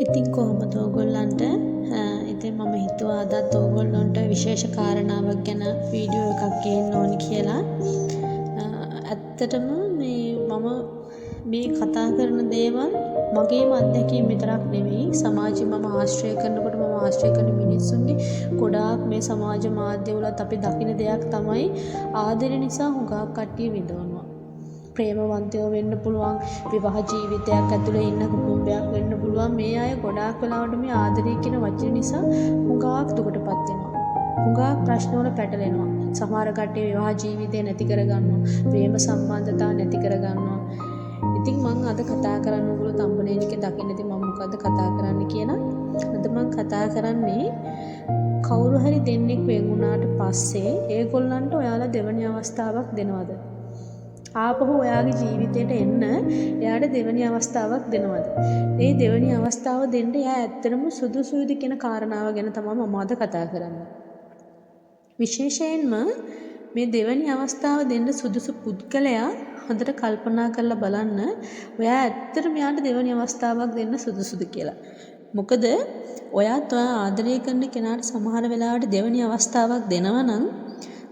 ඉතින් කොහොමද ඕගොල්ලන්ට ඉතින් මම හිතුවා අදත් ඕගොල්ලන්ට විශේෂ කාරණාවක් ගැන වීඩියෝ එකක් ගේන්න ඕනි කියලා. ඇත්තටම මම මේ කතා කරන දේවල් මගේම අත්දැකීම් විතරක් නෙවෙයි, සමාජය මම ආශ්‍රය කරනකොට මම ආශ්‍රය කරන මිනිස්සුන්ගේ ගොඩාක් මේ සමාජ මාධ්‍යවලත් අපි දකින දෙයක් තමයි ආදරය නිසා හුඟක් කට්ටිය විඳවනවා. ප්‍රේමවන්තයෝ වෙන්න පුළුවන්, විවාහ ජීවිතයක් ඇතුළේ ඉන්න කුටුම්බයක් වෙන්න පුළුවන්. මේ අය ගොඩාක් වෙලාවට මේ ආදරය කියන වචන නිසා හුඟක් දුකටපත් වෙනවා. හුඟක් ප්‍රශ්නවල පැටලෙනවා. සමහර කට්ටිය විවාහ ජීවිතේ නැති කරගන්නවා, ප්‍රේම සම්බන්ධතා නැති කරගන්නවා. ඉතින් මම අද කතා කරන්න ඕගොල්ලෝ තම්බනේල් එකේ දකින්න ඉතින් මම මොකද්ද කතා කරන්න කියලා. අද මම කතා කරන්නේ කවුරු හරි දෙන්නෙක් වෙන් වුණාට පස්සේ ඒගොල්ලන්ට ඔයාලා දෙවෙනි අවස්ථාවක් දෙනවද? ආපහු ඔයාගේ ජීවිතයට එන්න එයාට දෙවෙනි අවස්ථාවක් දෙනවද? මේ දෙවෙනි අවස්ථාව දෙන්න එයා ඇත්තටම සුදුසුද කියන කාරණාව ගැන තමයි මම අද කතා කරන්නේ. විශේෂයෙන්ම මේ දෙවෙනි අවස්ථාව දෙන්න සුදුසු පුද්ගලයා හොඳට කල්පනා කරලා බලන්න ඔයා ඇත්තටම එයාට දෙවෙනි අවස්ථාවක් දෙන්න සුදුසුද කියලා. මොකද ඔයාත් ඔයා ආදරය කරන කෙනාට සමහර වෙලාවට දෙවෙනි අවස්ථාවක් දෙනවා නම්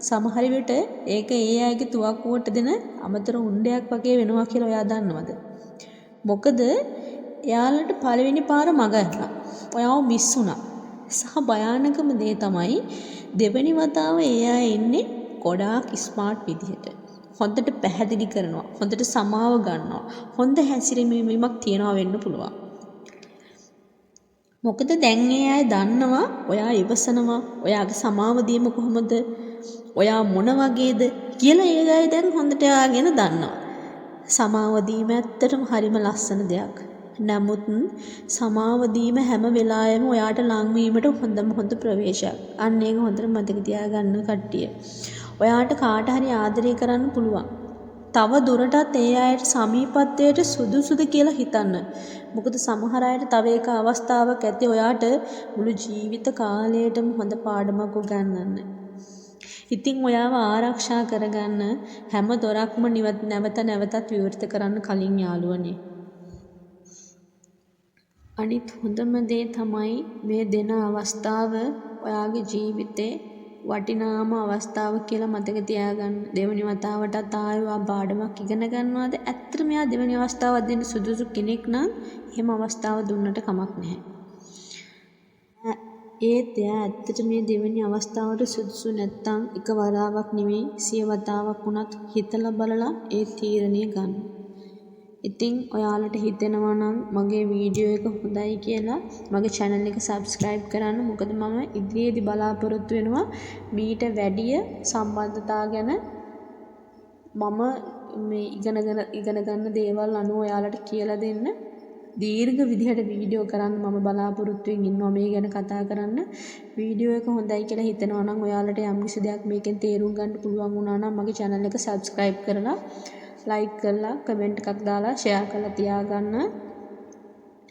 සමහර විට ඒක ඒ අයගේ තුවක්කුවට දෙන අමතර උණ්ඩයක් වගේ වෙනවා කියලා ඔයා දන්නවද? මොකද එයාලට පළවෙනි පාර මග යනවා. ඔයාව මිස් වුණා. සහ භයානකම දේ තමයි දෙවෙනි වතාව ඒ අය එන්නේ ගොඩාක් ස්මාර්ට් විදිහට. හොඳට පැහැදිලි කරනවා, හොඳට සමාව ගන්නවා, හොඳ හැසිරීමක් තියනවා වෙන්න පුළුවන්. මොකද දැන් ඒ අය දන්නවා ඔයා ඉවසනවා, ඔයාගේ සමාව දීම කොහොමද, ඔයා මොන වගේද කියලා ඒ අය දැන් හොඳට ආගෙන දන්නවා. සමාව දීම ඇත්තටම හරිම ලස්සන දෙයක්. නමුත් සමාව දීම හැම වෙලාවෙම ඔයාට ලං වීමට හොඳ ප්‍රවේශයක්. අන්න ඒක හොඳට මතක තියාගන්න කට්ටිය. ඔයාට කාට හරි ආදරය කරන්න පුළුවන්. තව දුරටත් ඒ අයට සමීපත්වයට සුදුසුද කියලා හිතන්න. මොකද සමහර අයට තව එක අවස්ථාවක් ඇති ඔයාට මුළු ජීවිත කාලයටම හොඳ පාඩමක් උගන්වන්න. ඉතින් ඔයාව ආරක්ෂා කරගන්න හැම දොරක්ම නැවතත් විවෘත කරන්න කලින් යාළුවනේ. අනිත් හොඳම දේ තමයි මේ දෙන අවස්ථාව ඔයාගේ ජීවිතේ වටිනාම අවස්ථාව කියලා මතක තියාගන්න. දෙවෙනි වතාවටත් ආයෙත් පාඩමක් ඉගෙන ගන්නවාද? ඇත්තටම එයා දෙවෙනි අවස්ථාවක් දෙන්න සුදුසු කෙනෙක් නම් එහෙම අවස්ථාව දුන්නට කමක් නැහැ. ඒත් එයා ඇත්තට මේ දෙවෙනි අවස්ථාවට සුදුසු නැත්තම් එක වතාවක් නෙවෙයි 100 වතාවක් වුණත් හිතලා බලලා ඒ තීරණය ගන්න. ඉතින් ඔයාලට හිතෙනවා නම් මගේ වීඩියෝ එක හොඳයි කියලා මගේ channel එක subscribe කරන්න. මොකද මම ඉදිරියේදී බලාපොරොත්තු වෙනවා මීට වැඩිය සම්බන්ධතා ගැන මම මේ ඉගෙන ගන්න දේවල් අනුව ඔයාලට කියලා දෙන්න දීර්ඝ විදිහට වීඩියෝ කරන්න මම බලාපොරොත්තු වෙමින් ඉන්නවා මේ ගැන කතා කරන්න. වීඩියෝ එක හොඳයි කියලා හිතෙනවා නම් ඔයාලට යම්කිසි දෙයක් මේකෙන් තේරුම් ගන්න පුළුවන් වුණා නම් මගේ channel එක subscribe කරලා like කරලා කමෙන්ට් එකක් දාලා share කරලා තියාගන්න.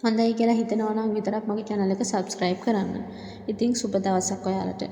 හොඳයි කියලා හිතනවා නම් විතරක් මගේ channel එක subscribe කරන්න. ඉතින් සුබ දවසක් ඔයාලට.